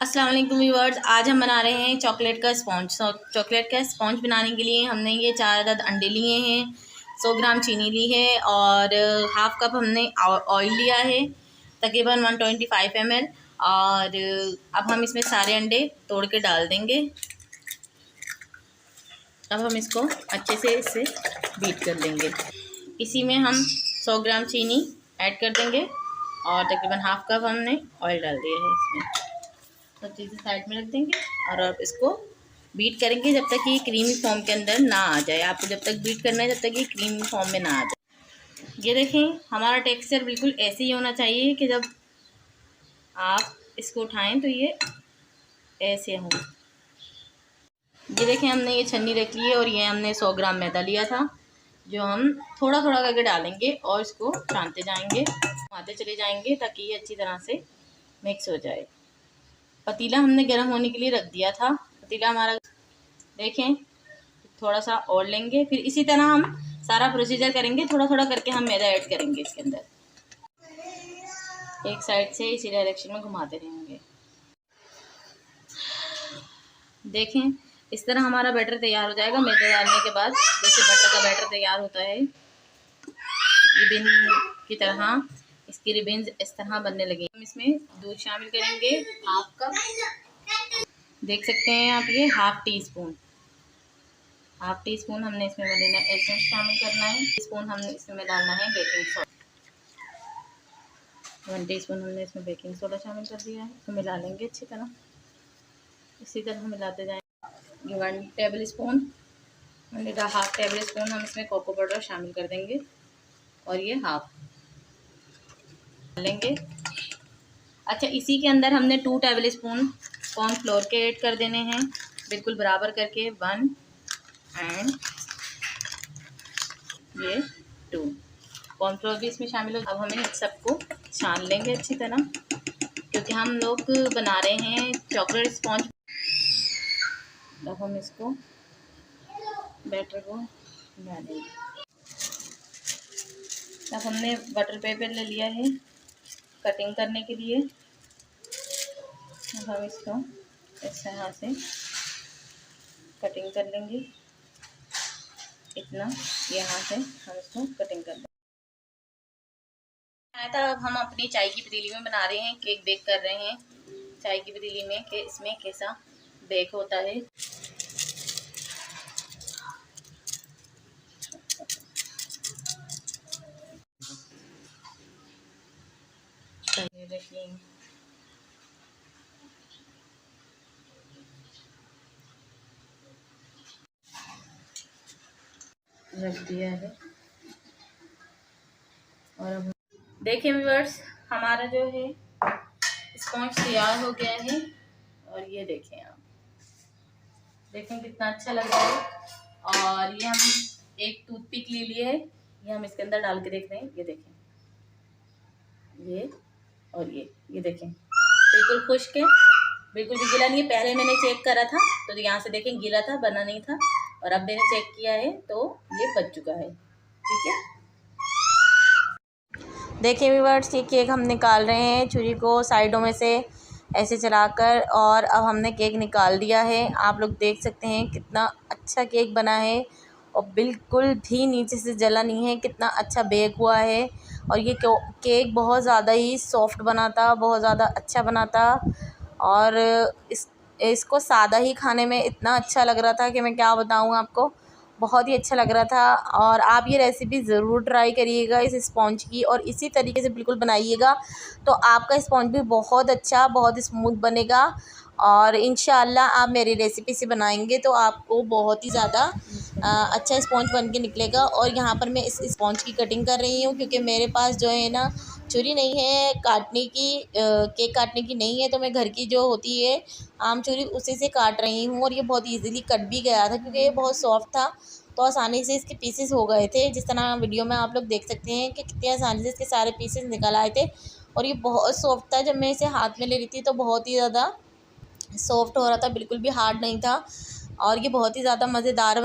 अस्सलाम वालेकुम व्यूअर्स। आज हम बना रहे हैं चॉकलेट का स्पॉन्ज। चॉकलेट का स्पॉन्ज बनाने के लिए हमने ये 4 अदद अंडे लिए हैं, 100 ग्राम चीनी ली है और हाफ़ कप हमने ऑयल लिया है, तकरीबन 125 ml। और अब हम इसमें सारे अंडे तोड़ के डाल देंगे। अब हम इसको अच्छे से इससे बीट कर देंगे। इसी में हम 100 ग्राम चीनी ऐड कर देंगे और तकरीबन हाफ़ कप हमने ऑयल डाल दिया है। इसमें सब चीज़ें साइड में रख देंगे और अब इसको बीट करेंगे जब तक ये क्रीमी फॉर्म के अंदर ना आ जाए। आपको जब तक बीट करना है जब तक ये क्रीमी फॉर्म में ना आ जाए। ये देखें, हमारा टेक्सचर बिल्कुल ऐसे ही होना चाहिए कि जब आप इसको उठाएं तो ये ऐसे हो। ये देखें, हमने ये छन्नी रख ली है और ये हमने 100 ग्राम मैदा लिया था, जो हम थोड़ा थोड़ा करके डालेंगे और इसको छानते जाएंगे, घुमाते चले जाएंगे ताकि ये अच्छी तरह से मिक्स हो जाए। पतीला हमने गर्म होने के लिए रख दिया था। पतीला हमारा देखें, थोड़ा सा और लेंगे, फिर इसी तरह हम सारा प्रोसीजर करेंगे। थोड़ा थोड़ा करके हम मैदा ऐड करेंगे इसके अंदर, एक साइड से इसी डायरेक्शन में घुमाते रहेंगे। देखें, इस तरह हमारा बैटर तैयार हो जाएगा। मैदा डालने के बाद जैसे बटर का बैटर तैयार होता है, रिबिन की तरह इसकी रिबिन्स इस तरह बनने लगे। हम इसमें दूध शामिल करेंगे, हाफ कप। देख सकते हैं आप, ये हाफ टी स्पून हमने इसमें वनीला एसेंस शामिल करना है। टीस्पून हमने इसमें डालना है बेकिंग सोडा। 1 टीस्पून हमने इसमें बेकिंग सोडा शामिल कर दिया है। इसको मिला लेंगे अच्छी तरह, इसी तरह मिलाते जाएंगे। 1 table spoon half table spoon हम इसमें कोको पाउडर शामिल कर देंगे और ये हाफ लेंगे। अच्छा, इसी के अंदर हमने 2 टेबल स्पून कॉर्नफ्लोर के ऐड कर देने हैं, बिल्कुल बराबर करके 1 एंड ये 2 कॉर्नफ्लोर भी इसमें शामिल हो। अब हमें सबको छान लेंगे अच्छी तरह, क्योंकि हम लोग बना रहे हैं चॉकलेट स्पॉन्ज। अब हम इसको बैटर को डालेंगे। अब हमने बटर पेपर ले लिया है कटिंग करने के लिए। अब हम इसको इस तरह से कटिंग कर लेंगे, इतना यहाँ से हम इसको कटिंग कर लेंगे। था अब हम अपनी चाय की पतीली में बना रहे हैं, केक बेक कर रहे हैं चाय की पतीली में कि इसमें कैसा बेक होता है। देखिए, रख दिया है और अब देखिए व्यूअर्स, हमारा जो है स्पॉन्ज तैयार हो गया है। और ये देखें, आप देखें कितना अच्छा लग रहा है। और ये हम एक टूथपिक ले लिए है, ये हम इसके अंदर डाल के देख रहे हैं। ये देखें, ये और ये देखें, बिल्कुल खुश्क है, बिल्कुल भी गीला नहीं है। पहले मैंने चेक करा था तो यहाँ से देखें गीला था, बना नहीं था, और अब मैंने चेक किया है तो ये बच चुका है। ठीक है, देखिए व्यूअर्स, ये केक हम निकाल रहे हैं छुरी को साइडों में से ऐसे चलाकर, और अब हमने केक निकाल दिया है। आप लोग देख सकते हैं कितना अच्छा केक बना है और बिल्कुल भी नीचे से जला नहीं है, कितना अच्छा बेक हुआ है। और ये केक बहुत ज़्यादा ही सॉफ्ट बना था, बहुत ज़्यादा अच्छा बना था। और इसको सादा ही खाने में इतना अच्छा लग रहा था कि मैं क्या बताऊँ आपको, बहुत ही अच्छा लग रहा था। और आप ये रेसिपी ज़रूर ट्राई करिएगा इस स्पॉन्ज की, और इसी तरीके से बिल्कुल बनाइएगा तो आपका स्पॉन्ज भी बहुत अच्छा, बहुत स्मूथ बनेगा। और इंशाअल्लाह आप मेरी रेसिपी से बनाएंगे तो आपको बहुत ही ज़्यादा अच्छा स्पॉन्ज बन के निकलेगा। और यहाँ पर मैं इस स्पॉन्ज की कटिंग कर रही हूँ, क्योंकि मेरे पास जो है ना छुरी नहीं है काटने की, केक काटने की नहीं है, तो मैं घर की जो होती है आम छुरी उसी से काट रही हूँ। और ये बहुत इजीली कट भी गया था, क्योंकि ये बहुत सॉफ्ट था तो आसानी से इसके पीसेस हो गए थे। जिस तरह वीडियो में आप लोग देख सकते हैं कि कितनी आसानी से इसके सारे पीसेस निकल आए थे। और ये बहुत सॉफ्ट था, जब मैं इसे हाथ में ले रही थी तो बहुत ही ज़्यादा सॉफ्ट हो रहा था, बिल्कुल भी हार्ड नहीं था। और ये बहुत ही ज़्यादा मज़ेदार